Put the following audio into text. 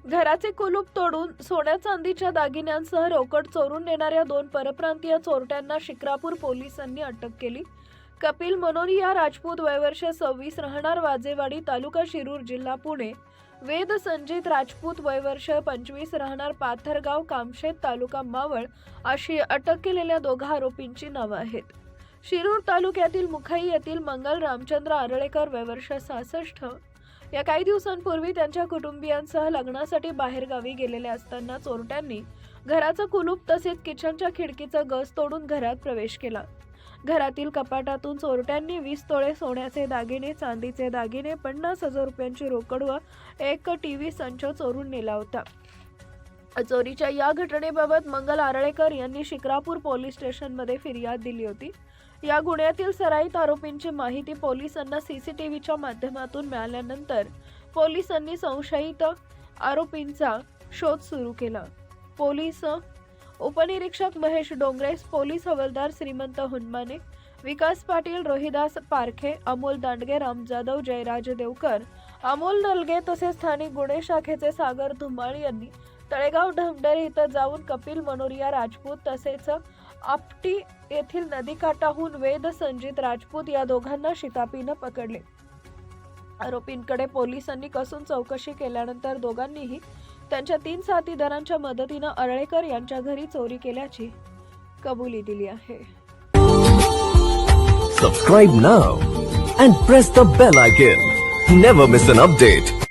घराचे कुलूप तोडून सोन्या चांदीच्या दागिन्यांसह रोकड चोरून नेणाऱ्या 2 परप्रांतीय चोरट्यांना शिक्रापूर पोलिसांनी अटक केली। कपिल मनोरिया राजपूत वयवर्ष 26 राहणार वाजेवाडी तालुका शिरूर जिल्हा पुणे, वेद संजित राजपूत वयवर्ष 25 राहणार पाथरगाव कामशेत तालुका मावळ अशी अटक केलेल्या 2 आरोपींची नावे आहेत। शिरूर तालुक्यातील मुखाई येथील मंगल रामचंद्र आरळेकर वयवर्ष 66 या काही दिवसांपूर्वी त्यांच्या कुटुंबियांसह लग्नासाठी बाहेरगावी गेलेले असताना चोरट्यांनी घराचा कुलूप तसेच किचनच्या खिडकीचा गज तोडून घरात प्रवेश केला। घरातील कपाटातून चोरट्यांनी 20 तोळे सोन्याचे दागिने, चांदीचे दागिने, 50,000 रुपयांची रोकड व एक टीव्ही संच चोरून नेला होता। चोरीच्या या घटनेबाबत मंगल आरळेकर यांनी शिक्रापूर पोलीस स्टेशनमध्ये फिर्याद दिली होती। या गुन्ह्यातील सराईत आरोपींची माहिती पोलिसांना सीसीटीव्हीच्या माध्यमातून मिळाल्यानंतर पोलिसांनी संशयित आरोपींचा शोध सुरू केला। पोलीस उपनिरीक्षक महेश डोंगरे, पोलीस हवालदार श्रीमंत हुनमाने, विकास पाटील, रोहिदास पारखे, अमोल दांडगे, राम जाधव, जयराज देवकर, अमोल नलगे तसेच स्थानिक गुन्हे शाखेचे सागर धुमाळ यांनी तळेगाव ढमढरी इथं जाऊन कपिल मनोरिया राजपूत तसेच आपटी येथील नदीकाठाहून वेद संजित राजपूत या दोघांना शिताफीने पकडले। आरोपींकडे पोलिसांनी कसून चौकशी केल्यानंतर दोघांनीही त्यांच्या 3 साथीदारांच्या मदतीने आरळेकर यांच्या घरी चोरी केल्याची कबुली दिली आहे। Subscribe now and press the bell icon. Never miss an update.